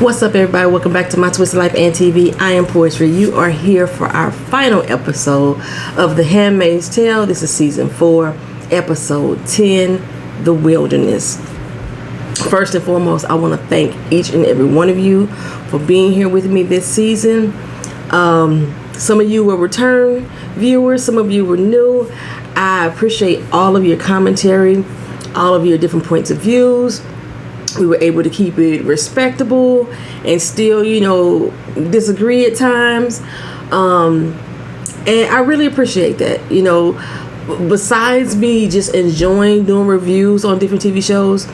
What's up, everybody? Welcome back to My Twisted Life and TV. I am Poetry. You are here for our final episode of The Handmaid's Tale. This is season 4, episode 10, The Wilderness. First and foremost, I want to thank each and every one of you for being here with me this season. Some of you were return viewers, some of you were new. I appreciate all of your commentary, all of your different points of views. We were able to keep it respectable and still, disagree at times. And I really appreciate that. Besides me just enjoying doing reviews on different TV shows,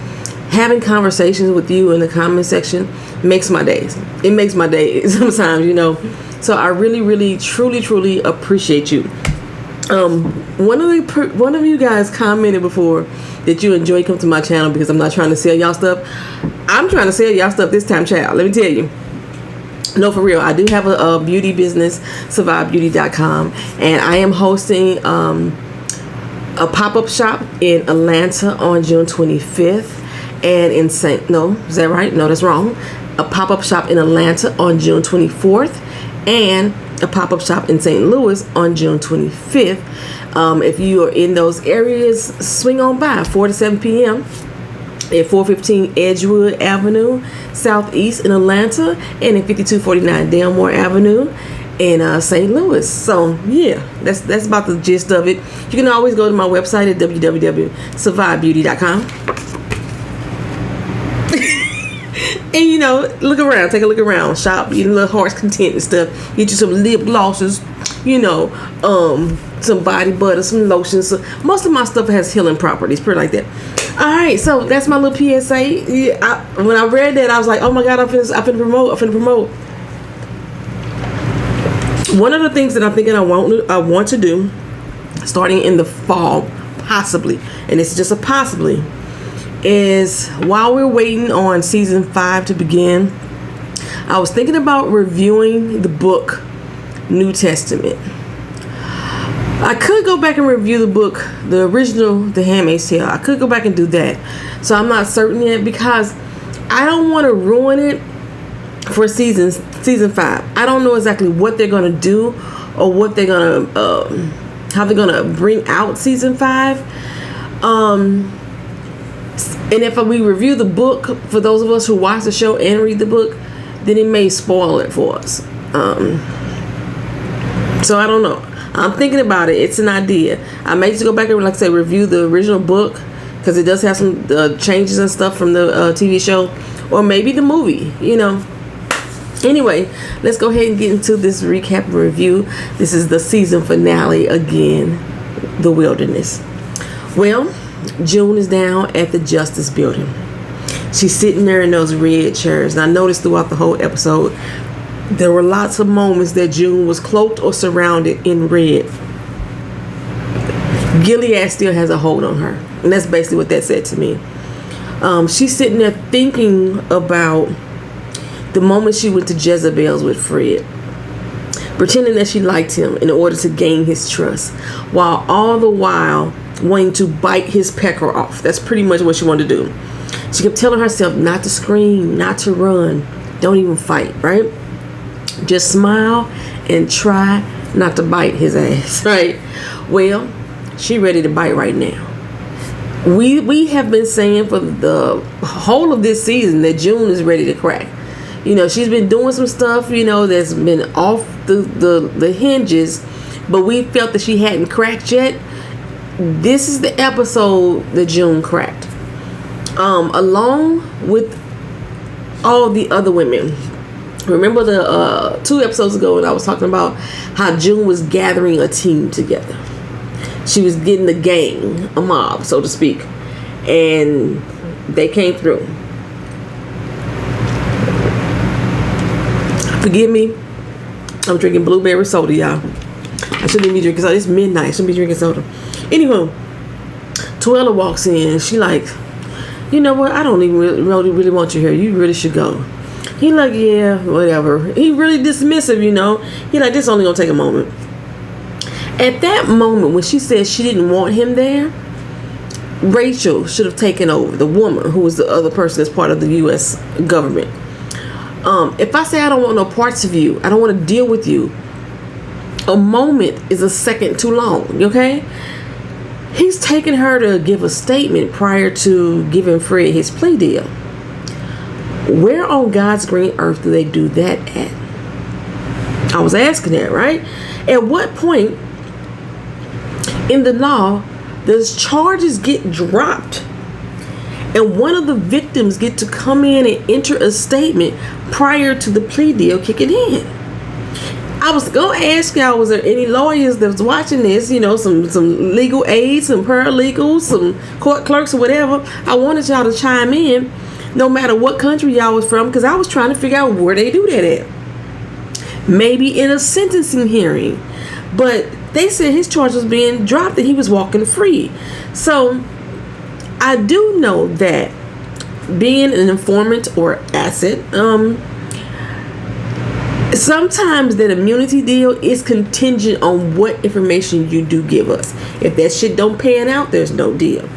having conversations with you in the comment section makes my days. It makes my day sometimes, So I really, really, truly, truly appreciate you. One of you guys commented before that you enjoy coming to my channel because I'm not trying to sell y'all stuff. I'm trying to sell y'all stuff this time, child. Let me tell you. No, for real. I do have a beauty business, survivebeauty.com, and I am hosting a pop-up shop in Atlanta on June 25th, and in is that right? No, that's wrong. A pop-up shop in Atlanta on June 24th, and a pop-up shop in St. Louis on June 25th. If you are in those areas, swing on by 4 to 7 p.m. at 415 Edgewood Avenue Southeast in Atlanta, and at 5249 Delmore Avenue in St. Louis. So yeah, that's about the gist of it. You can always go to my website at www.survivebeauty.com. And look around, take a look around, shop, get a little heart's content and stuff. Get you some lip glosses, some body butter, some lotions. So most of my stuff has healing properties, pretty like that. All right, so that's my little PSA. Yeah, when I read that, I was like, oh my God, I'm finna promote. One of the things that I'm thinking I want to do, starting in the fall, possibly, and it's just a possibly, is while we're waiting on season 5 to begin, I was thinking about reviewing the book New Testament. I could go back and review the book, the original The Handmaid's Tale. I could go back and do that. So I'm not certain yet because I don't want to ruin it for season 5. I don't know exactly what they're going to do or what they're going to how they're going to bring out season 5. And if we review the book, for those of us who watch the show and read the book, then it may spoil it for us. So I don't know. I'm thinking about it. It's an idea. I may just go back and, like I say, review the original book because it does have some changes and stuff from the TV show, or maybe the movie. Anyway, let's go ahead and get into this recap review. This is the season finale again, The Wilderness. Well, June is down at the Justice Building. She's sitting there in those red chairs. And I noticed throughout the whole episode, there were lots of moments that June was cloaked or surrounded in red. Gilead still has a hold on her. And that's basically what that said to me. She's sitting there thinking about the moment she went to Jezebel's with Fred, pretending that she liked him in order to gain his trust, while all the while wanting to bite his pecker off. That's pretty much what she wanted to do. She kept telling herself not to scream, not to run, don't even fight, right? Just smile and try not to bite his ass, right? Well, she ready to bite right now. We have been saying for the whole of this season that June is ready to crack. She's been doing some stuff, that's been off the hinges, but we felt that she hadn't cracked yet. This is the episode that June cracked. Along with all the other women. Remember the 2 episodes ago when I was talking about how June was gathering a team together. She was getting a gang, a mob, so to speak. And they came through. Forgive me. I'm drinking blueberry soda, y'all. I shouldn't be drinking soda. It's midnight. I shouldn't be drinking soda. Anyway, Tuella walks in. She like, you know what? I don't even really want you here. You really should go. He like, yeah, whatever. He really dismissive, He like, this only gonna take a moment. At that moment, when she said she didn't want him there, Rachel should have taken over, the woman who was the other person that's part of the U.S. government. If I say I don't want no parts of you, I don't want to deal with you, a moment is a second too long, okay? He's taking her to give a statement prior to giving Fred his plea deal. Where on God's green earth do they do that at? I was asking that, right? At what point in the law does charges get dropped and one of the victims get to come in and enter a statement prior to the plea deal kicking in? I was going to ask y'all, was there any lawyers that was watching this, some legal aides, some paralegals, some court clerks or whatever? I wanted y'all to chime in, no matter what country y'all was from, because I was trying to figure out where they do that at. Maybe in a sentencing hearing. But they said his charge was being dropped and he was walking free. So I do know that being an informant or asset, sometimes that immunity deal is contingent on what information you do give us. If that shit don't pan out, there's no deal.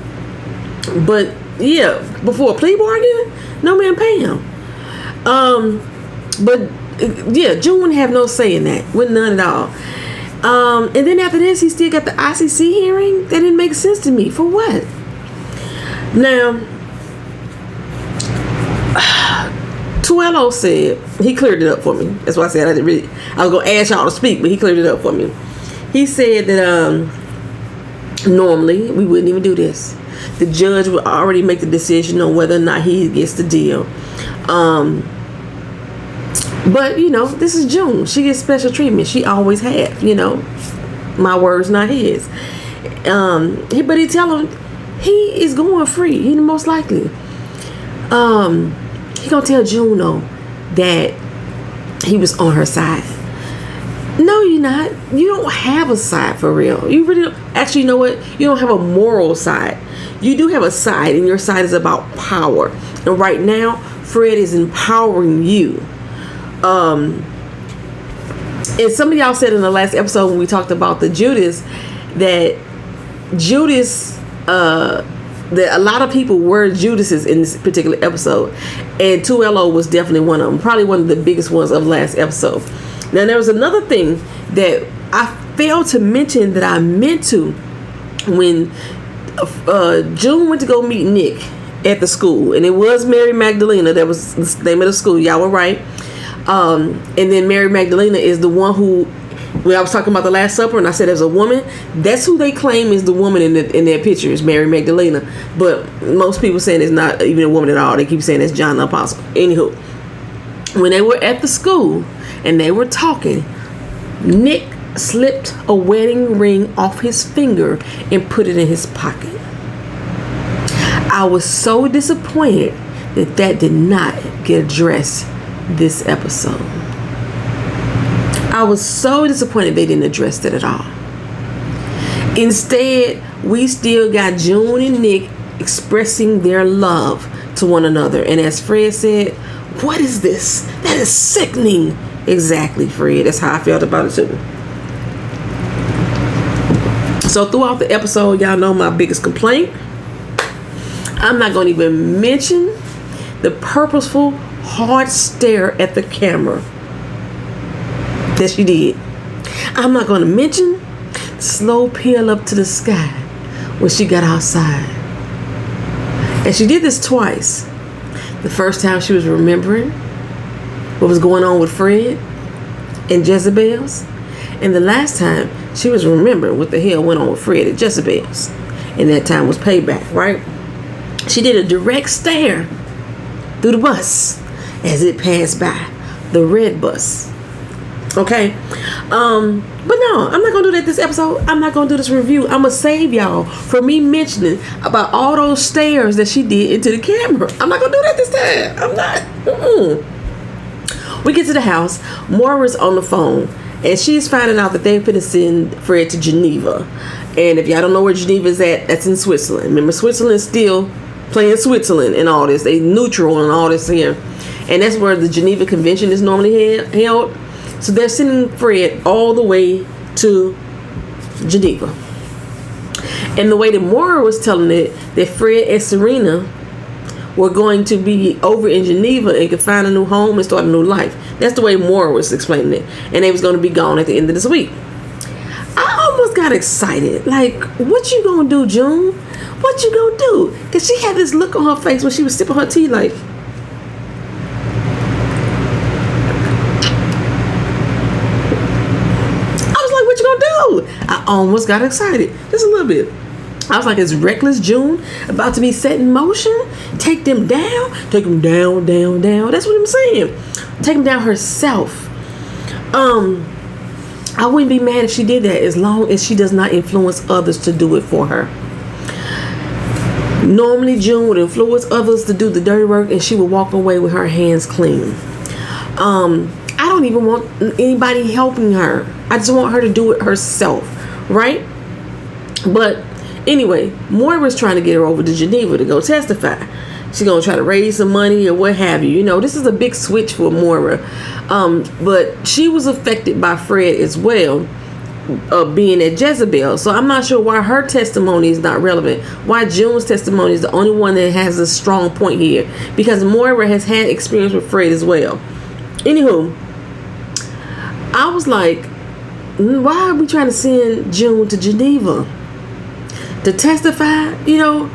But yeah, before a plea bargain, no man pay him. But yeah, June wouldn't have no say in that, with none at all. And then after this, he still got the ICC hearing. That didn't make sense to me. For what? Now, Tuello said, he cleared it up for me. That's why I said I was going to ask y'all to speak, but he cleared it up for me. He said that normally we wouldn't even do this. The judge would already make the decision on whether or not he gets the deal. But, this is June. She gets special treatment. She always have, My words, not his. But he tell him he is going free. He most likely. He gonna tell June though that he was on her side. No, you're not. You don't have a side for real. You really don't. Actually, you know what? You don't have a moral side. You do have a side, and your side is about power. And right now, Fred is empowering you. And some of y'all said in the last episode when we talked about the Judas, that that a lot of people were Judases in this particular episode, and Tuello was definitely one of them, probably one of the biggest ones of last episode. Now there was another thing that I failed to mention that I meant to when June went to go meet Nick at the school, and it was Mary Magdalena that was the name of the school. Y'all were right. And then Mary Magdalena is the one who, when I was talking about the Last Supper and I said there's a woman, that's who they claim is the woman in their picture, is Mary Magdalena. But most people saying it's not even a woman at all. They keep saying it's John the Apostle. Anywho, when they were at the school and they were talking, Nick slipped a wedding ring off his finger and put it in his pocket. I was so disappointed that did not get addressed this episode. I was so disappointed they didn't address that at all. Instead, we still got June and Nick expressing their love to one another. And as Fred said, what is this? That is sickening. Exactly, Fred. That's how I felt about it too. So throughout the episode, y'all know my biggest complaint. I'm not going to even mention the purposeful, hard stare at the camera that she did. I'm not going to mention slow peel up to the sky when she got outside. And she did this twice. The first time she was remembering what was going on with Fred and Jezebel's. And the last time she was remembering what the hell went on with Fred and Jezebel's. And that time was payback, right? She did a direct stare through the bus as it passed by, the red bus. Okay, but no, I'm not gonna do that this episode. I'm not gonna do this review. I'm gonna save y'all from me mentioning about all those stares that she did into the camera. I'm not gonna do that this time. I'm not. We get to the house. Moira's on the phone, and she's finding out that they're finna send Fred to Geneva. And if y'all don't know where Geneva is at, that's in Switzerland. Remember, Switzerland is still playing Switzerland and all this. They neutral and all this here, and that's where the Geneva Convention is normally held. So they're sending Fred all the way to Geneva. And the way that Moira was telling it, that Fred and Serena were going to be over in Geneva and could find a new home and start a new life. That's the way Moira was explaining it. And they was going to be gone at the end of this week. I almost got excited. Like, what you gonna do, June? What you gonna do? Because she had this look on her face when she was sipping her tea like... I was like, what you gonna do? I almost got excited. Just a little bit. I was like, is reckless June about to be set in motion? Take them down? Take them down, down, down. That's what I'm saying. Take them down herself. I wouldn't be mad if she did that as long as she does not influence others to do it for her. Normally, June would influence others to do the dirty work and she would walk away with her hands clean. I don't even want anybody helping her. I just want her to do it herself, right? But anyway, Moira's trying to get her over to Geneva to go testify. She's going to try to raise some money or what have you. You know, this is a big switch for Moira. But she was affected by Fred as well, being at Jezebel. So I'm not sure why her testimony is not relevant. Why June's testimony is the only one that has a strong point here. Because Moira has had experience with Fred as well. Anywho, I was like, why are we trying to send June to Geneva to testify? You know,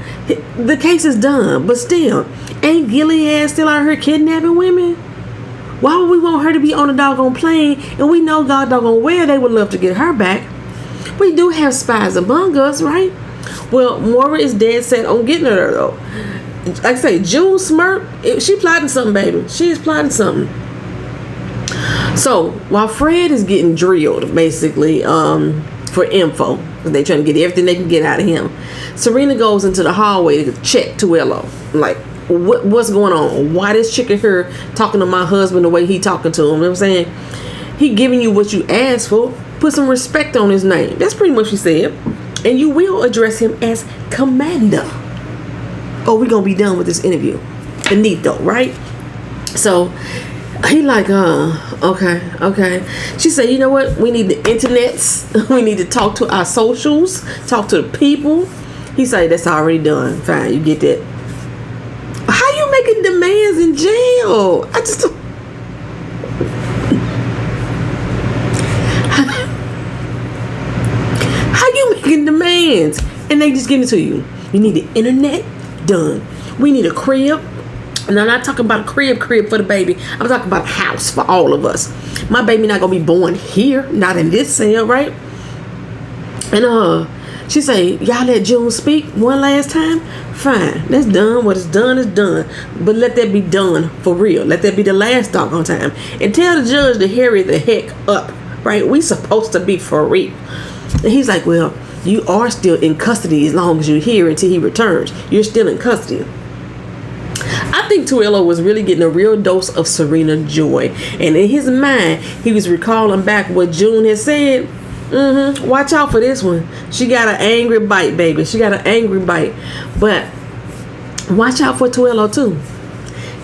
the case is done, but still, ain't Gilead still out here kidnapping women? Why would we want her to be on a doggone plane? And we know God doggone well they would love to get her back. We do have spies among us, right? Well, Moira is dead set on getting her though. Like I say, June smirk, she plotting something, baby. She is plotting something. So while Fred is getting drilled, basically, for info, because they trying to get everything they can get out of him, Serena goes into the hallway to check Tuello. Like, what's going on? Why this chicken here talking to my husband the way he talking to him? You know what I'm saying? He giving you what you asked for. Put some respect on his name. That's pretty much what she said. And you will address him as Commander. Oh, we're gonna be done with this interview. Finito, right? So he like, okay. She said, you know what? We need the internets. We need to talk to our socials. Talk to the people. He said, that's already done. Fine, you get that. How you making demands in jail? I just don't. How you making demands? And they just give it to you. You need the internet? Done. We need a crib. And I'm not talking about a crib for the baby. I'm talking about a house for all of us. My baby not gonna be born here, not in this cell, right? And she say, y'all let June speak one last time. Fine, that's done. What is done is done. But let that be done for real. Let that be the last doggone time. And tell the judge to hurry the heck up, right? We supposed to be for real. And he's like, well, you are still in custody as long as you're here until he returns. You're still in custody. I think Tuello was really getting a real dose of Serena joy. And in his mind, he was recalling back what June had said. Watch out for this one. She got an angry bite, baby. She got an angry bite. But watch out for Tuello, too.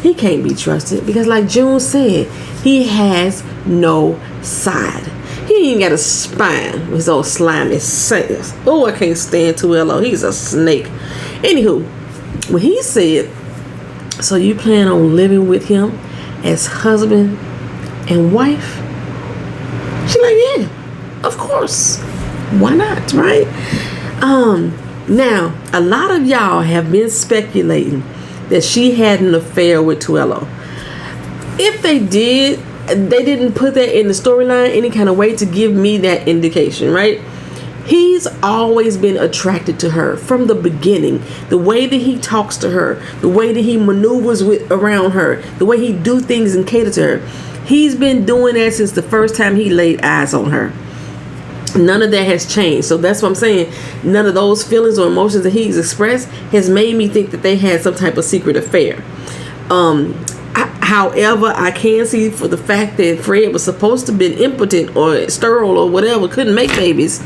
He can't be trusted because, like June said, he has no side. He ain't got a spine. His old slimy says. Oh, I can't stand Tuello. He's a snake. Anywho, when he said, so you plan on living with him as husband and wife? She like, yeah, of course. Why not, right? Now, a lot of y'all have been speculating that she had an affair with Tuello. If they did, they didn't put that in the storyline any kind of way to give me that indication, right? He's always been attracted to her from the beginning. The way that he talks to her, the way that he maneuvers around her, the way he do things and cater to her. He's been doing that since the first time he laid eyes on her. None of that has changed. So that's what I'm saying. None of those feelings or emotions that he's expressed has made me think that they had some type of secret affair. However, I can see for the fact that Fred was supposed to be impotent or sterile or whatever, couldn't make babies,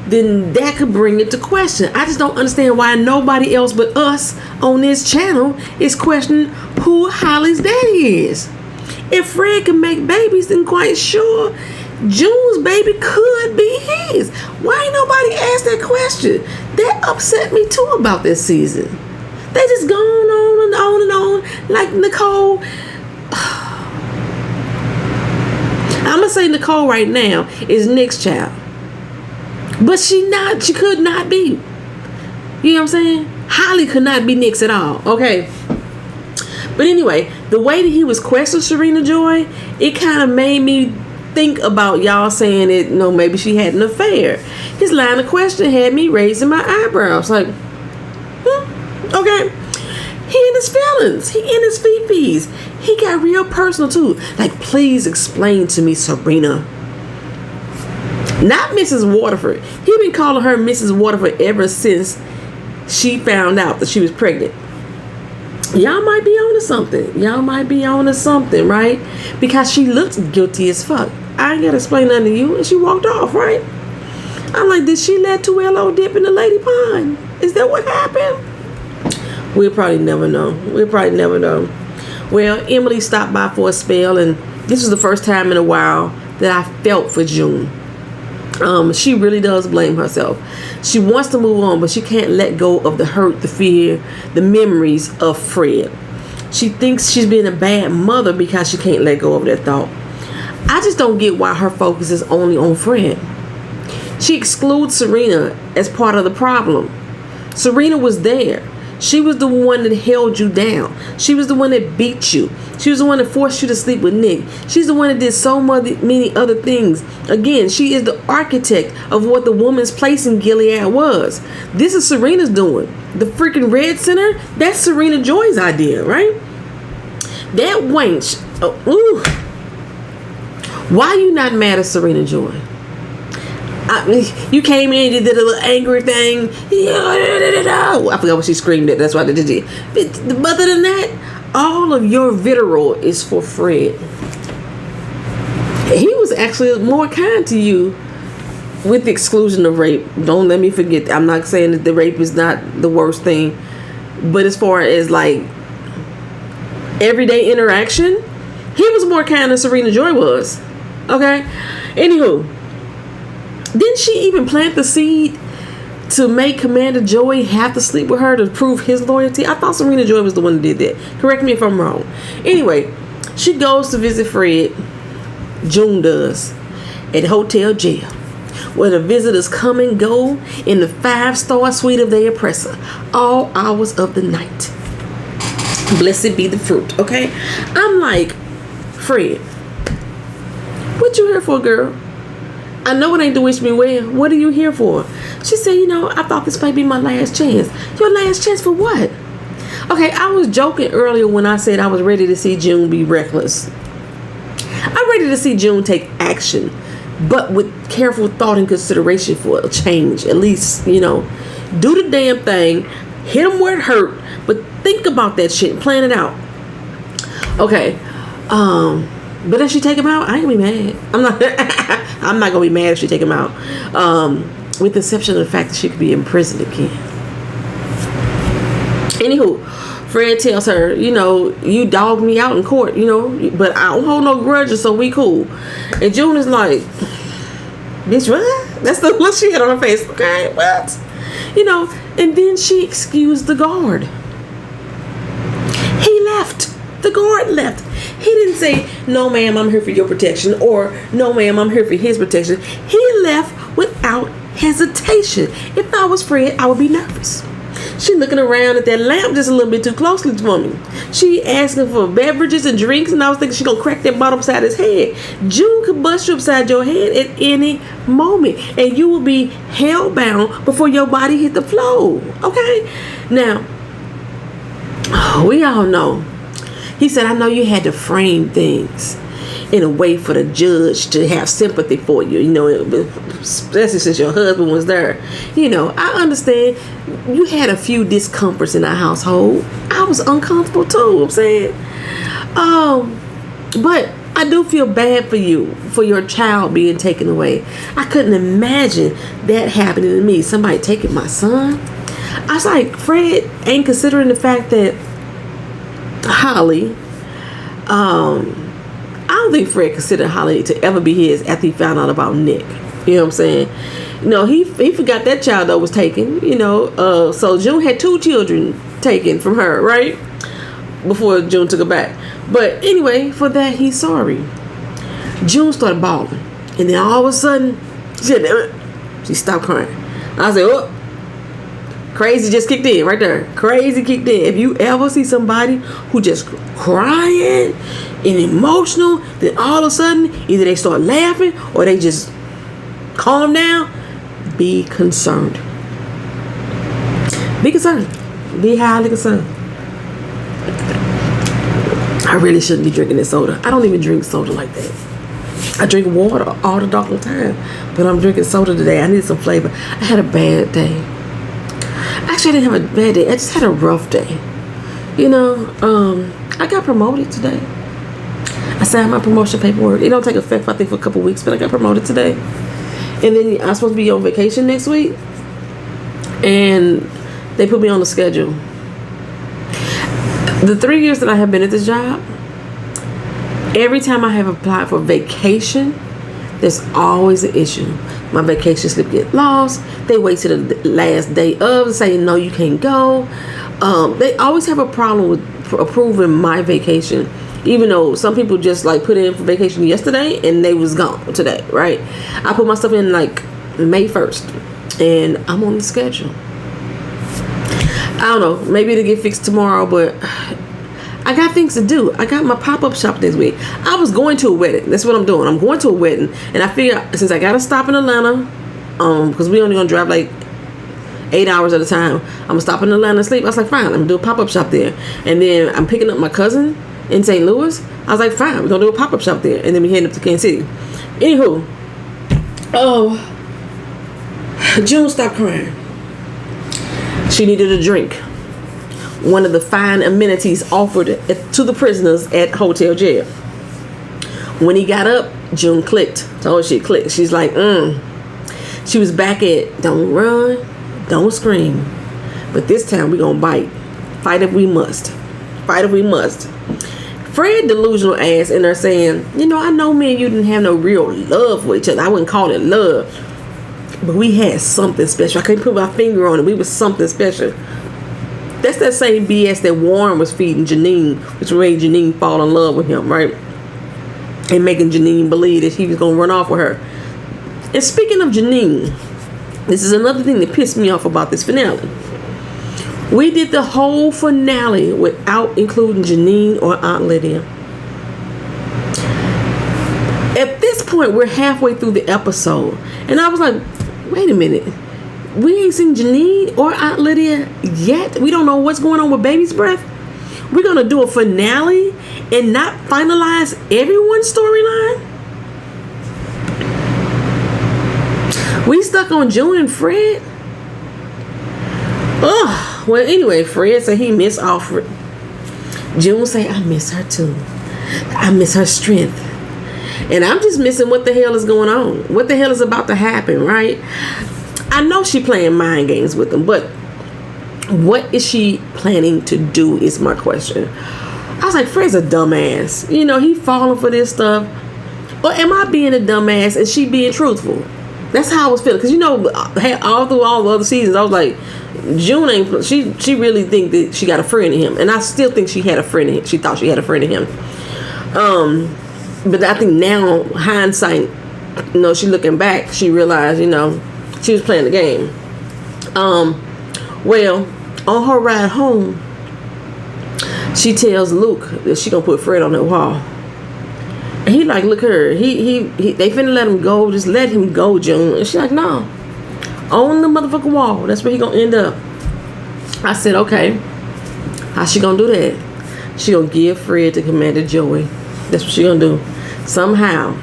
then that could bring it to question. I just don't understand why nobody else but us on this channel is questioning who Holly's daddy is. If Fred can make babies, then quite sure June's baby could be his. Why ain't nobody asked that question? That upset me too about this season. They just going on and on and on. Like Nicole. I'm going to say Nicole right now is Nick's child. But she could not be. You know what I'm saying? Holly could not be Nick's at all. Okay. But anyway, the way that he was questioning Serena Joy, it kind of made me think about y'all saying it, maybe she had an affair. His line of question had me raising my eyebrows. Like, okay. He in his feelings. He in his fifis. He got real personal too. Like, please explain to me, Serena. Not Mrs. Waterford. He been calling her Mrs. Waterford ever since she found out that she was pregnant. Y'all might be on to something. Right? Because she looked guilty as fuck. I ain't gotta explain nothing to you. And she walked off, right? I'm like, did she let 2LO dip in the lady pond? Is that what happened? We'll probably never know. Well, Emily stopped by for a spell, and this was the first time in a while that I felt for June. She really does blame herself. She wants to move on, but she can't let go of the hurt, the fear, the memories of Fred. She thinks she's being a bad mother because she can't let go of that thought. I just don't get why her focus is only on Fred. She excludes Serena as part of the problem. Serena was there. She was the one that held you down. She was the one that beat you. She was the one that forced you to sleep with Nick. She's the one that did so many other things. Again, she is the architect of what the woman's place in Gilead was. This is Serena's doing. The freaking Red Center, that's Serena Joy's idea, right? That wench. Why you not mad at Serena Joy? You came in, you did a little angry thing. I forgot what she screamed at. That's why they did it. But other than that, all of your vitriol is for Fred. He was actually more kind to you with the exclusion of rape. Don't let me forget. I'm not saying that the rape is not the worst thing. But as far as like everyday interaction, he was more kind than Serena Joy was. Okay? Anywho. Didn't she even plant the seed to make Commander Joey have to sleep with her to prove his loyalty? I thought Serena Joy was the one that did that. Correct me if I'm wrong. Anyway, she goes to visit Fred. June does. At Hotel Jail, where the visitors come and go in the 5-star suite of their oppressor, all hours of the night. Blessed be the fruit, okay? I'm like, Fred, what you here for, girl? I know it ain't to wish me well. What are you here for? She said, I thought this might be my last chance. Your last chance for what? Okay, I was joking earlier when I said I was ready to see June be reckless. I'm ready to see June take action, but with careful thought and consideration for a change. At least, do the damn thing, hit them where it hurt, but think about that shit and plan it out. Okay, but if she take him out, I ain't gonna be mad. I'm not gonna be mad if she take him out. With the exception of the fact that she could be in prison again. Anywho, Fred tells her, you dogged me out in court, but I don't hold no grudges, so we cool. And June is like, bitch, what? That's the look she had on her face. Okay, what? And then she excused the guard. He left. The guard left. He didn't say, no, ma'am, I'm here for your protection, or no, ma'am, I'm here for his protection. He left without hesitation. If I was Fred, I would be nervous. She looking around at that lamp just a little bit too closely for me. She asking for beverages and drinks, and I was thinking she gonna crack that bottle upside his head. June could bust you upside your head at any moment, and you will be hellbound before your body hit the floor. Okay? Now, we all know. He said, I know you had to frame things in a way for the judge to have sympathy for you, especially since your husband was there. I understand you had a few discomforts in our household. I was uncomfortable too, I'm saying. But I do feel bad for you, for your child being taken away. I couldn't imagine that happening to me, somebody taking my son. I was like, Fred ain't considering the fact that Holly, I don't think Fred considered Holly to ever be his after he found out about Nick. You know what I'm saying? He forgot that child that was taken. So June had 2 children taken from her, right? Before June took it back. But anyway, for that, he's sorry. June started bawling. And then all of a sudden, she stopped crying. I said, oh, crazy just kicked in right there. Crazy kicked in. If you ever see somebody who just crying and emotional, then all of a sudden, either they start laughing or they just calm down, be concerned. Be concerned. Be highly concerned. I really shouldn't be drinking this soda. I don't even drink soda like that. I drink water all the doggone time. But I'm drinking soda today. I need some flavor. I had a bad day. Actually, I didn't have a bad day. I just had a rough day. You know, I got promoted today. I signed my promotion paperwork. It don't take effect, I think, for a couple weeks, but I got promoted today. And then I'm supposed to be on vacation next week. And they put me on the schedule. The 3 years that I have been at this job, every time I have applied for vacation, there's always an issue. My vacation slip get lost. They wait till the last day of and say, no, you can't go. They always have a problem with approving my vacation, even though some people just like put in for vacation yesterday and they was gone today, right? I put my stuff in like May 1st and I'm on the schedule. I don't know, maybe it'll get fixed tomorrow, but I got things to do. I got my pop-up shop this week. I was going to a wedding. That's what I'm doing. I'm going to a wedding. And I figure since I got to stop in Atlanta, because we only going to drive like 8 hours at a time, I'm going to stop in Atlanta and sleep. I was like, fine, I'm going to do a pop-up shop there. And then I'm picking up my cousin in St. Louis. I was like, fine, we're going to do a pop-up shop there. And then we heading up to Kansas City. Anywho, June stopped crying. She needed a drink. One of the fine amenities offered to the prisoners at Hotel Jail. When he got up, June clicked. Told her she clicked. She's like, She was back at don't run, don't scream. But this time we gonna bite. Fight if we must. Fight if we must. Fred delusional ass in there saying, you know, I know me and you didn't have no real love for each other. I wouldn't call it love. But we had something special. I couldn't put my finger on it. We was something special. That's that same BS that Warren was feeding Janine, which made Janine fall in love with him, right? And making Janine believe that he was going to run off with her. And speaking of Janine, this is another thing that pissed me off about this finale. We did the whole finale without including Janine or Aunt Lydia. At this point, we're halfway through the episode. And I was like, wait a minute. We ain't seen Janine or Aunt Lydia yet. We don't know what's going on with Baby's Breath. We're going to do a finale and not finalize everyone's storyline. We stuck on June and Fred. Ugh. Well, anyway, Fred said he missed Alfred. June said, I miss her too. I miss her strength. And I'm just missing what the hell is going on. What the hell is about to happen, right? I know she playing mind games with them, but what is she planning to do is my question. I was like, Fred's a dumbass. You know, he falling for this stuff. Or am I being a dumbass and she being truthful? That's how I was feeling. Because, you know, all through all the other seasons, I was like, June ain't, she really think that she got a friend in him. And I still think she had a friend in him. She thought she had a friend in him. But I think now, hindsight, you know, she looking back, she realized, you know, she was playing the game. Well, on her ride home, she tells Luke that she gonna put Fred on that wall. And he like, look her, they finna let him go. Just let him go, June. And she like, no, on the motherfucking wall. That's where he gonna end up. I said, okay. How she gonna do that? She gonna give Fred to Commander Joey. That's what she gonna do. Somehow.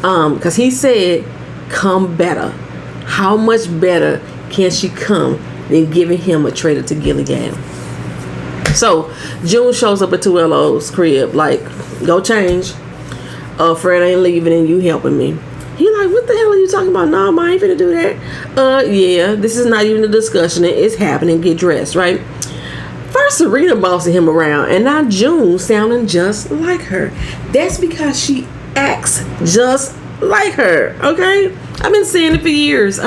Cause he said, come better. How much better can she come than giving him a traitor to Gilead? So June shows up at 2LO's crib like, go change. Fred ain't leaving and you helping me. He like, what the hell are you talking about? No, I ain't finna do that. Yeah, this is not even a discussion. It's happening. Get dressed, right? First, Serena bossing him around, and now June sounding just like her. That's because she acts just like her, okay? I've been saying it for years.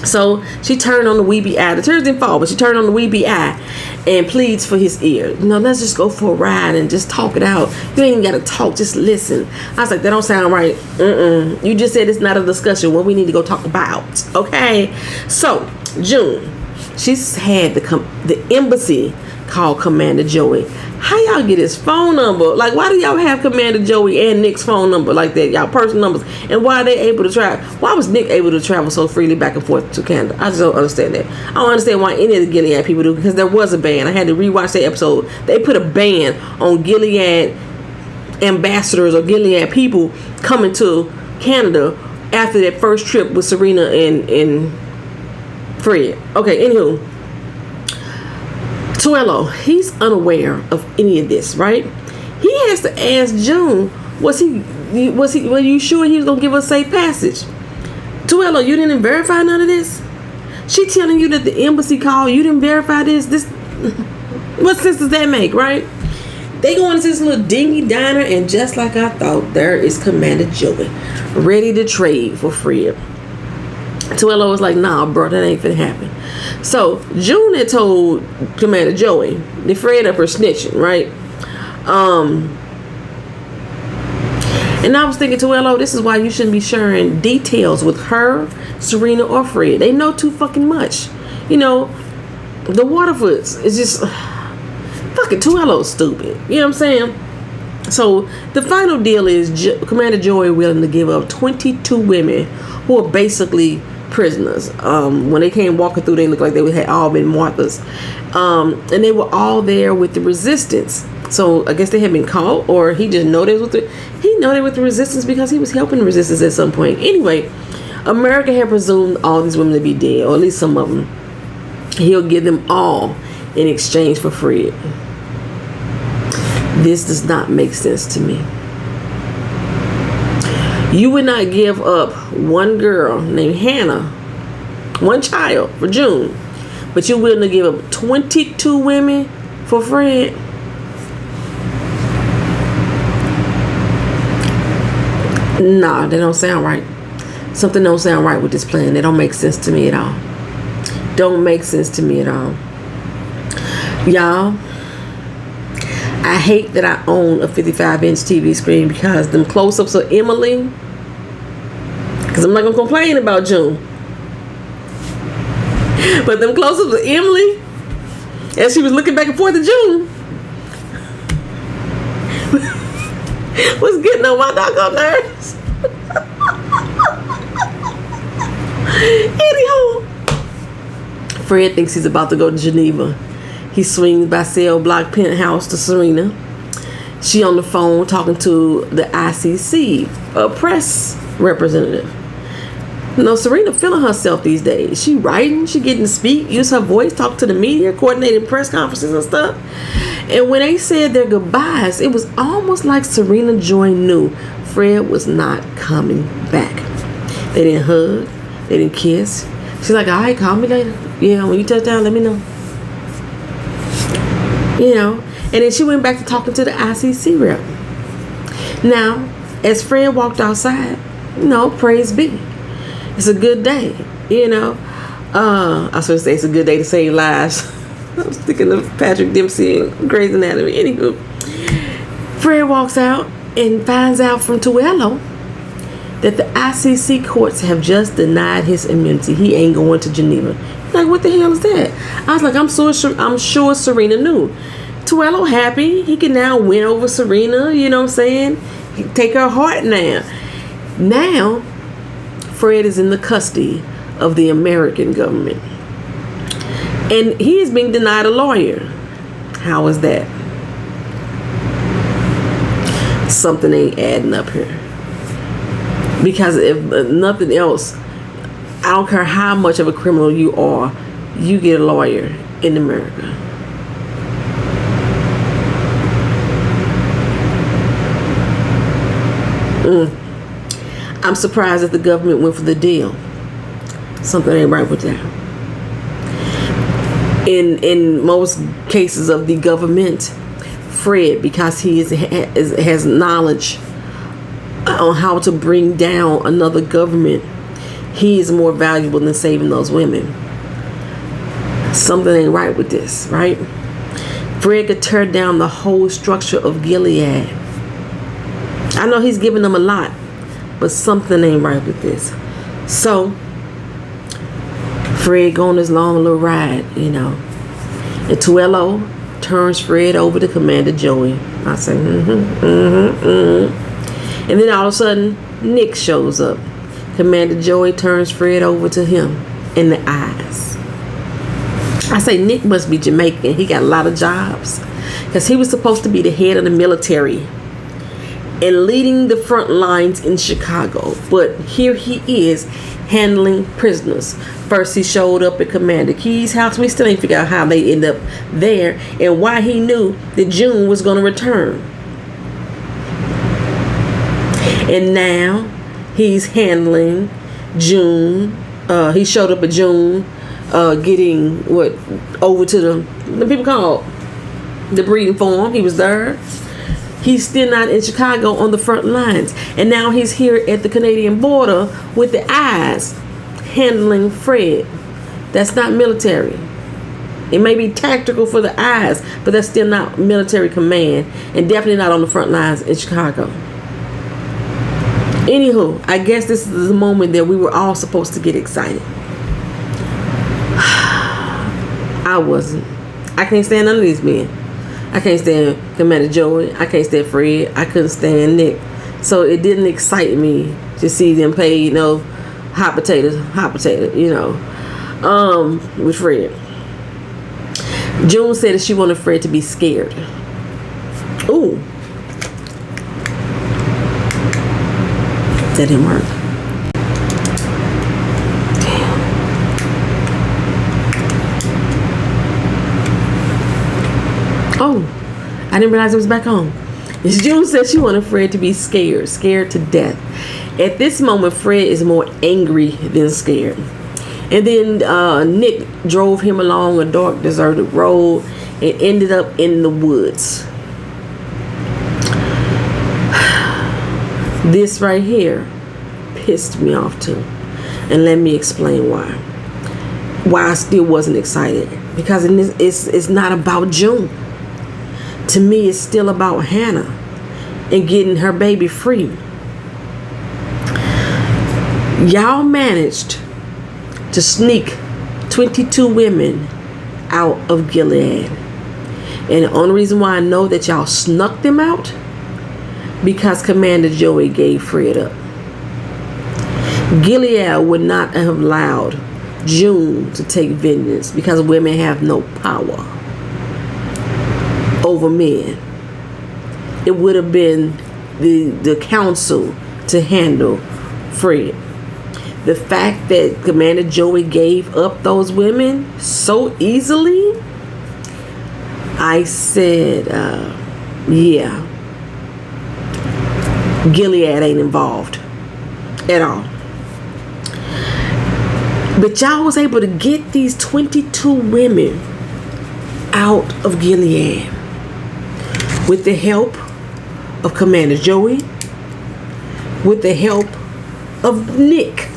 So she turned on the weepy eye. The turds didn't fall, but she turned on the weepy eye and pleads for his ear. Let's just go for a ride and just talk it out. You ain't got to talk, just listen. I was like, that don't sound right. You just said it's not a discussion. What we need to go talk about. Okay. So June, she's had the embassy call Commander Joey. How y'all get his phone number? Like, why do y'all have Commander Joey and Nick's phone number like that? Y'all personal numbers. And why are they able to travel? Why was Nick able to travel so freely back and forth to Canada? I just don't understand that. I don't understand why any of the Gilead people do, because there was a ban. I had to rewatch that episode. They put a ban on Gilead ambassadors or Gilead people coming to Canada after that first trip with Serena and Fred. Okay, anywho. Tuello, he's unaware of any of this, right? He has to ask June, were you sure he was gonna give us safe passage? Tuello, you didn't verify none of this? She telling you that the embassy called, you didn't verify this? What sense does that make, right? They go into this little dingy diner, and just like I thought, there is Commander Joey, ready to trade for Fred. Tuello was like, nah, bro, that ain't finna happen. So June had told Commander Joey, they Fred up her snitching, right? And I was thinking, Tuello, this is why you shouldn't be sharing details with her, Serena, or Fred. They know too fucking much. The Waterfoots is just fucking Tuello's stupid. You know what I'm saying? So the final deal is Commander Joey willing to give up 22 women who are basically prisoners. When they came walking through, they looked like they had all been martyrs, and they were all there with the resistance. So I guess they had been caught, or he just know they was with the resistance because he was helping the resistance at some point. Anyway, America had presumed all these women to be dead, or at least some of them. He'll give them all in exchange for Fred. This does not make sense to me. You would not give up one girl named Hannah, one child for June, but you're willing to give up 22 women for Fred? Nah, that don't sound right. Something don't sound right with this plan. It don't make sense to me at all. Don't make sense to me at all. Y'all, I hate that I own a 55-inch TV screen because them close-ups of Emily, because I'm not going to complain about June, but them close-ups of Emily, as she was looking back and forth to June, was getting on my doggone nerves. Anyhow, Fred thinks he's about to go to Geneva. He swings by cell block penthouse to Serena. She on the phone talking to the ICC, a press representative. Serena feeling herself these days. She writing, she getting to speak, use her voice, talk to the media, coordinating press conferences and stuff. And when they said their goodbyes, it was almost like Serena Joy knew Fred was not coming back. They didn't hug, they didn't kiss. She's like, all right, call me later. Yeah, when you touch down, let me know. And then she went back to talking to the ICC rep. Now, as Fred walked outside, praise be. It's a good day, I was supposed to say it's a good day to save lives. I was thinking of Patrick Dempsey and Grey's Anatomy. Anywho, Fred walks out and finds out from Tuello that the ICC courts have just denied his immunity. He ain't going to Geneva. Like, what the hell is that? I was like, I'm sure Serena knew. Tuello happy. He can now win over Serena, you know what I'm saying? He take her heart now. Now, Fred is in the custody of the American government. And he is being denied a lawyer. How is that? Something ain't adding up here. Because if nothing else, I don't care how much of a criminal you are, you get a lawyer in America. I'm surprised that the government went for the deal. Something ain't right with that. In most cases of the government, Fred, because he has knowledge on how to bring down another government, he is more valuable than saving those women. Something ain't right with this, right? Fred could tear down the whole structure of Gilead. I know he's giving them a lot, but something ain't right with this. So Fred go on this long little ride, And Tuello turns Fred over to Commander Joey. I say, And then all of a sudden, Nick shows up. Commander Joey turns Fred over to him in the eyes. I say Nick must be Jamaican. He got a lot of jobs. Because he was supposed to be the head of the military and leading the front lines in Chicago. But here he is handling prisoners. First he showed up at Commander Key's house. We still ain't figured out how they end up there and why he knew that June was going to return. And now he's handling June. He showed up at June, getting over to the people called the breeding farm. He was there. He's still not in Chicago on the front lines. And now he's here at the Canadian border with the eyes handling Fred. That's not military. It may be tactical for the eyes, but that's still not military command, and definitely not on the front lines in Chicago. Anywho, I guess this is the moment that we were all supposed to get excited. I wasn't. I can't stand none of these men. I can't stand Commander Joey. I can't stand Fred. I couldn't stand Nick. So it didn't excite me to see them play, hot potato, with Fred. June said that she wanted Fred to be scared. Ooh. That didn't work. Oh, I didn't realize it was back on. June said she wanted Fred to be scared to death. At this moment, Fred is more angry than scared. And then Nick drove him along a dark, deserted road and ended up in the woods. This right here pissed me off too. And let me explain why. Why I still wasn't excited. Because it's not about June. To me, it's still about Hannah and getting her baby free. Y'all managed to sneak 22 women out of Gilead. And the only reason why I know that y'all snuck them out, because Commander Joey gave Fred up. Gilead would not have allowed June to take vengeance because women have no power over men. It would have been the council to handle Fred. The fact that Commander Joey gave up those women so easily, I said, yeah, Gilead ain't involved at all. But y'all was able to get these 22 women out of Gilead with the help of Commander Joey, with the help of Nick.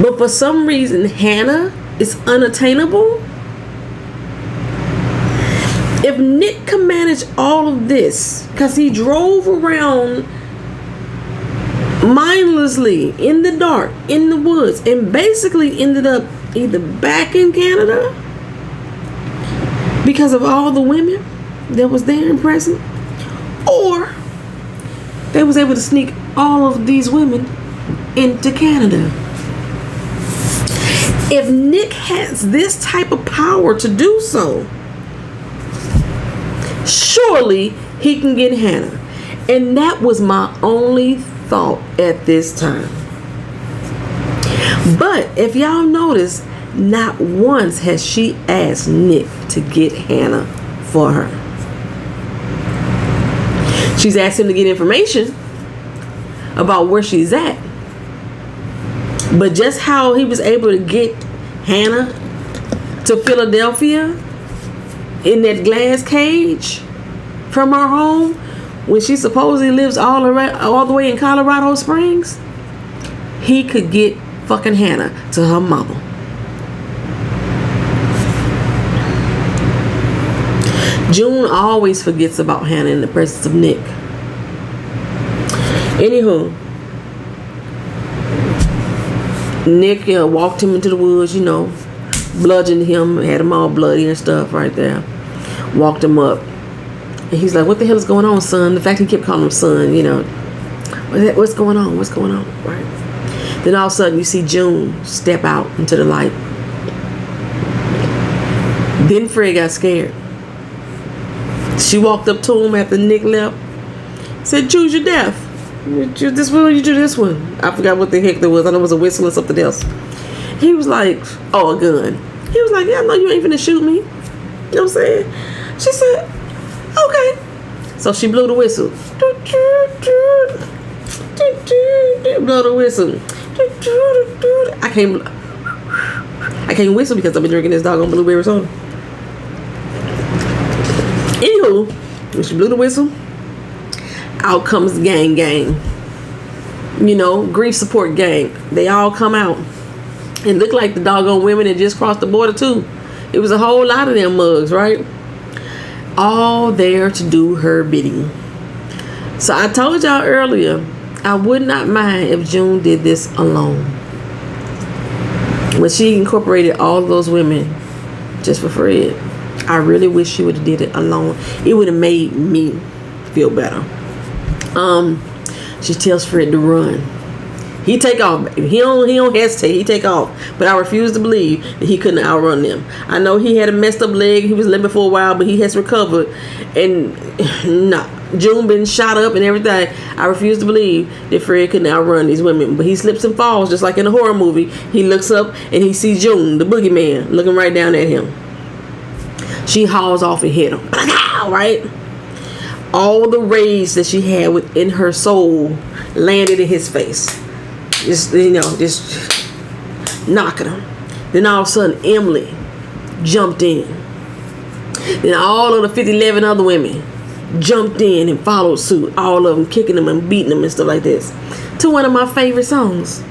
But for some reason, Hannah is unattainable. If Nick can manage all of this, because he drove around mindlessly in the dark, in the woods, and basically ended up either back in Canada because of all the women that was there and present, or they was able to sneak all of these women into Canada. If Nick has this type of power to do so, surely he can get Hannah. And that was my only thought at this time. But if y'all notice, not once has she asked Nick to get Hannah for her. She's asked him to get information about where she's at. But just how he was able to get Hannah to Philadelphia in that glass cage from her home when she supposedly lives all the way in Colorado Springs, he could get fucking Hannah to her mama. June always forgets about Hannah in the presence of Nick. Anywho, Nick walked him into the woods, bludgeoned him, had him all bloody and stuff right there. Walked him up. And he's like, what the hell is going on, son? The fact he kept calling him son, what's going on? What's going on? Right. Then all of a sudden you see June step out into the light. Then Fred got scared. She walked up to him after Nick left. Said, choose your death. You do this one or you do this one. I forgot what the heck there was. I know it was a whistle or something else. He was like, oh, a gun. He was like, yeah, no, you ain't finna shoot me. You know what I'm saying? She said, okay. So she blew the whistle. Blow the whistle. I can't whistle because I've been drinking this doggone blueberry soda. Anywho, when she blew the whistle, out comes gang. Grief support gang. They all come out. It looked like the doggone women that just crossed the border too. It was a whole lot of them mugs, right? All there to do her bidding. So I told y'all earlier, I would not mind if June did this alone. When she incorporated all those women just for Fred, I really wish she would have did it alone. It would have made me feel better. She tells Fred to run. He take off, baby. He don't hesitate. He take off. But I refuse to believe that he couldn't outrun them. I know he had a messed up leg. He was limping for a while, but he has recovered. And nah, June been shot up and everything. I refuse to believe that Fred couldn't outrun these women. But he slips and falls just like in a horror movie. He looks up and he sees June, the boogeyman, looking right down at him. She hauls off and hit him. Right? All the rage that she had within her soul landed in his face. Just knocking him. Then all of a sudden, Emily jumped in. Then all of the 11 other women jumped in and followed suit. All of them kicking them and beating them and stuff like this. To one of my favorite songs.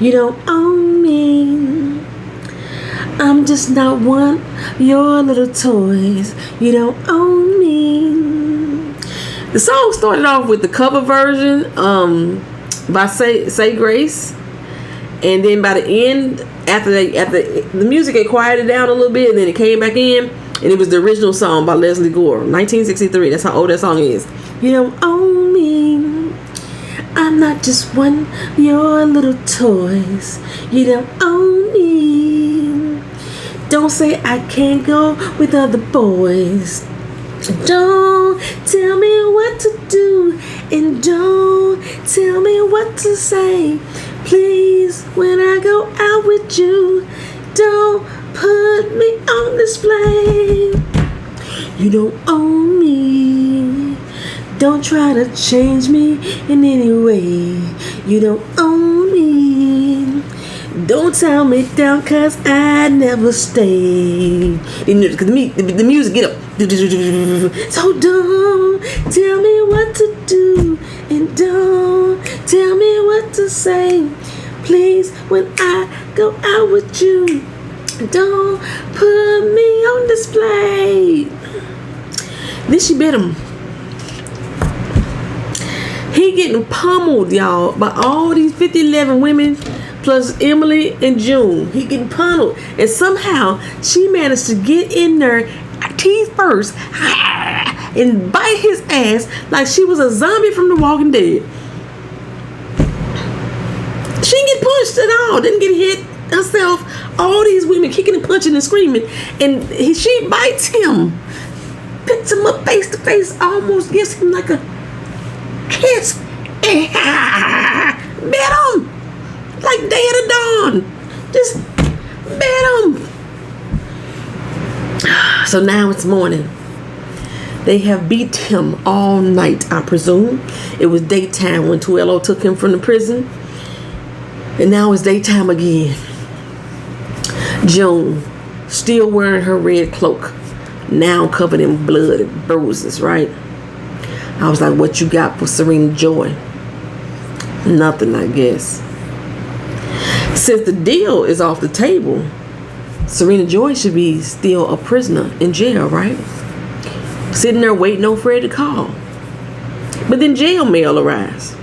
You don't own me. I'm just not one of your little toys. You don't own me. The song started off with the cover version by Say Grace, and then by the end, after the music had quieted down a little bit, and then it came back in, and it was the original song by Leslie Gore, 1963. That's how old that song is. You don't own me. I'm not just one of your little toys. You don't own me. Don't say I can't go with other boys. Don't tell me what to do, and don't tell me what to say. Please, when I go out with you, don't put me on display. You don't own me. Don't try to change me in any way. You don't own me. Don't tell me down, cause I never stay. Cause the music get up. So don't tell me what to do, and don't tell me what to say. Please, when I go out with you, don't put me on display. Then she bit him. He getting pummeled, y'all, by all these 11 women plus Emily and June. He getting pummeled, and somehow she managed to get in there, teeth first, and bite his ass like she was a zombie from The Walking Dead. She didn't get punched at all, didn't get hit herself. All these women kicking and punching and screaming, and she bites him, picks him up face to face, almost gives him like a kiss, and bit him like day at dawn. Just bit him. So now it's morning. They have beat him all night, I presume. It was daytime when Tuello took him from the prison. And now it's daytime again. June, still wearing her red cloak, now covered in blood and bruises, right? I was like, what you got for Serena Joy? Nothing, I guess. Since the deal is off the table, Serena Joy should be still a prisoner in jail, right? Sitting there waiting on Fred to call. But then jail mail arrives.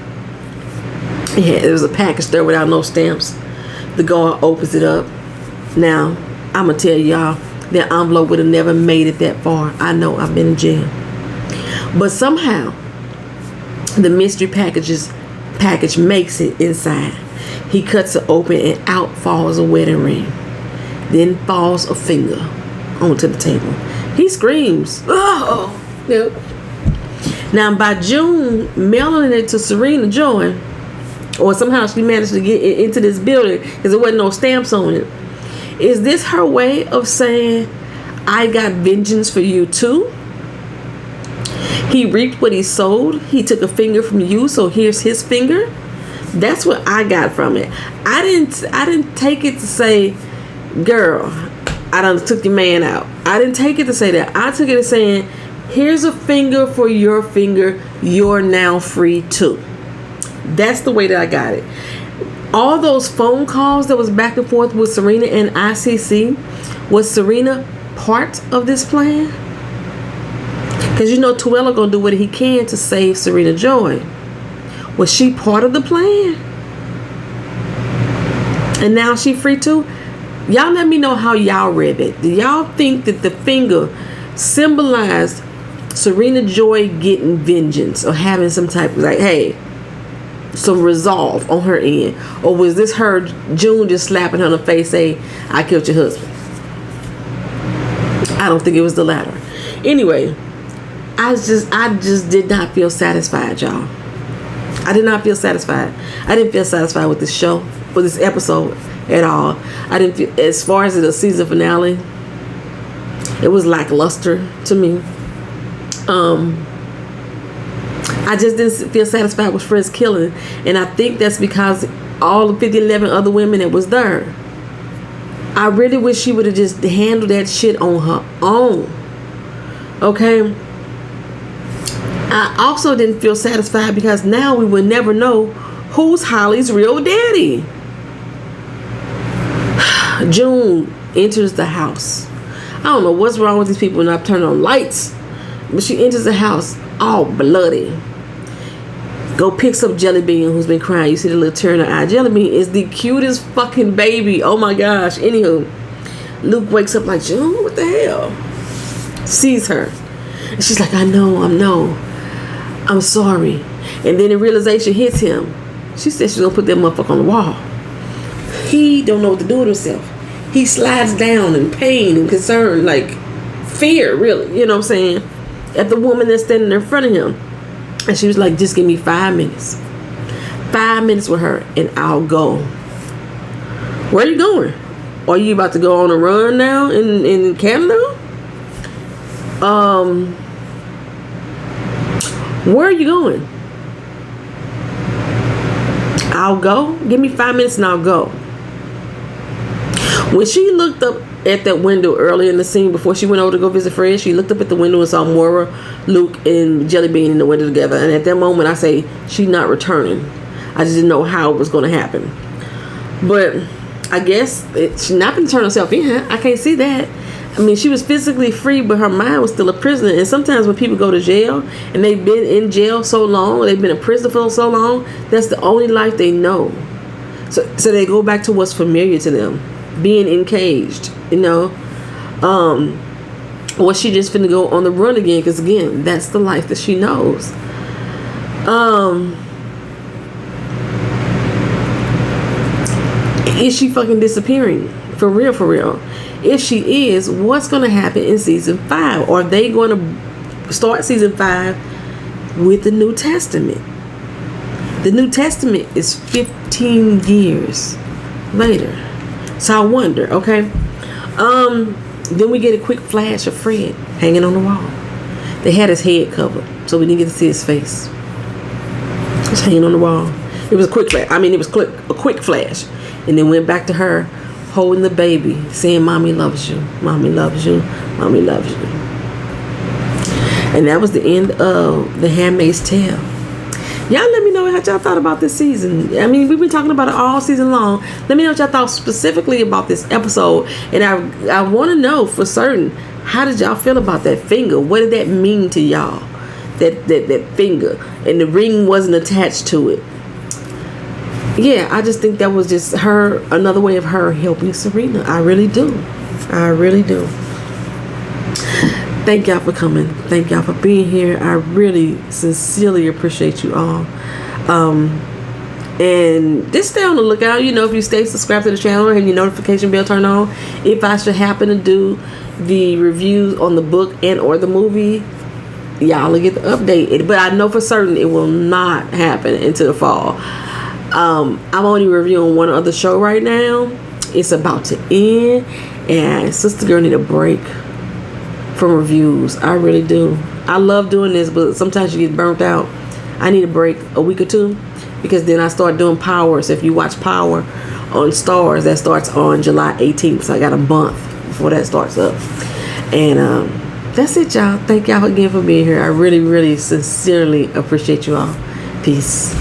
Yeah, there was a package there without no stamps. The guard opens it up. Now, I'm going to tell y'all, that envelope would have never made it that far. I know, I've been in jail. But somehow, the mystery package makes it inside. He cuts it open and out falls a wedding ring. Then falls a finger onto the table. He screams, "Oh!" Yep. Now, by June, mailing it to Serena Joy, or somehow she managed to get into this building because there wasn't no stamps on it. Is this her way of saying, I got vengeance for you too? He reaped what he sowed. He took a finger from you, so here's his finger. That's what I got from it. I didn't take it to say, girl, I done took your man out. I didn't take it to say that. I took it as saying, here's a finger for your finger. You're now free too. That's the way that I got it. All those phone calls that was back and forth with Serena and ICC, was Serena part of this plan? Because you know Tuella gonna do what he can to save Serena Joy. Was she part of the plan? And now she free too? Y'all let me know how y'all read it. Do y'all think that the finger symbolized Serena Joy getting vengeance or having some type of like, hey, some resolve on her end? Or was this her June just slapping her in the face saying, I killed your husband? I don't think it was the latter. Anyway, I just did not feel satisfied, y'all. I did not feel satisfied. I didn't feel satisfied with this show, with this episode at all. I didn't feel, as far as the season finale, it was lackluster to me. I just didn't feel satisfied with Fred's killing, and I think that's because all the 11 other women that was there. I really wish she would have just handled that shit on her own. Okay. I also didn't feel satisfied because now we would never know who's Holly's real daddy. June enters the house. I don't know what's wrong with these people not turning on lights, but she enters the house all bloody. Go picks up Jelly Bean, who's been crying. You see the little tear in her eye. Jelly Bean is the cutest fucking baby. Oh my gosh. Anywho, Luke wakes up like, June, what the hell? Sees her. And she's like, I'm sorry. And then the realization hits him. She said she's gonna put that motherfucker on the wall. He don't know what to do with himself. He slides down in pain and concern, like fear, really. You know what I'm saying? At the woman that's standing in front of him. And she was like, just give me 5 minutes. 5 minutes with her and I'll go. Where are you going? Are you about to go on a run now in Canada? Where are you going? I'll go. Give me 5 minutes and I'll go. When she looked up at that window early in the scene before she went over to go visit Fred, she looked up at the window and saw Moira, Luke, and Jelly Bean in the window together. And at that moment, I say, she's not returning. I just didn't know how it was going to happen. But I guess she's not going to turn herself in. I can't see that. I mean, she was physically free, but her mind was still a prisoner. And sometimes when people go to jail and they've been in jail so long, they've been a prisoner for so long, that's the only life they know. So they go back to what's familiar to them, being encaged, you know. Or she just finna go on the run again, because again, that's the life that she knows. Is she fucking disappearing? For real, for real. If she is, what's going to happen in season 5? Or are they going to start season 5 with the New Testament? The New Testament is 15 years later. So I wonder, okay? Then we get a quick flash of Fred hanging on the wall. They had his head covered, so we didn't get to see his face. Just hanging on the wall. It was a quick flash. I mean, it was a quick flash. And then went back to her holding the baby, saying, Mommy loves you. Mommy loves you. Mommy loves you. And that was the end of The Handmaid's Tale. Y'all let me know how y'all thought about this season. I mean, we've been talking about it all season long. Let me know what y'all thought specifically about this episode. And I want to know for certain, how did y'all feel about that finger? What did that mean to y'all? That finger. And the ring wasn't attached to it. Yeah, I just think that was just another way of her helping Serena. I really do. I really do. Thank y'all for coming. Thank y'all for being here. I really sincerely appreciate you all. And just stay on the lookout. You know, if you stay subscribed to the channel and your notification bell turned on, if I should happen to do the reviews on the book and or the movie, y'all will get the update. But I know for certain it will not happen until the fall. I'm only reviewing one other show right now. It's about to end, and Sister Girl need a break from reviews. I really do. I love doing this, but sometimes you get burnt out. I need a break, a week or two, because then I start doing Power. So if you watch Power on Stars, that starts on July 18th. So I got a month before that starts up. And that's it, y'all. Thank y'all again for being here. I really, really sincerely appreciate you all. Peace.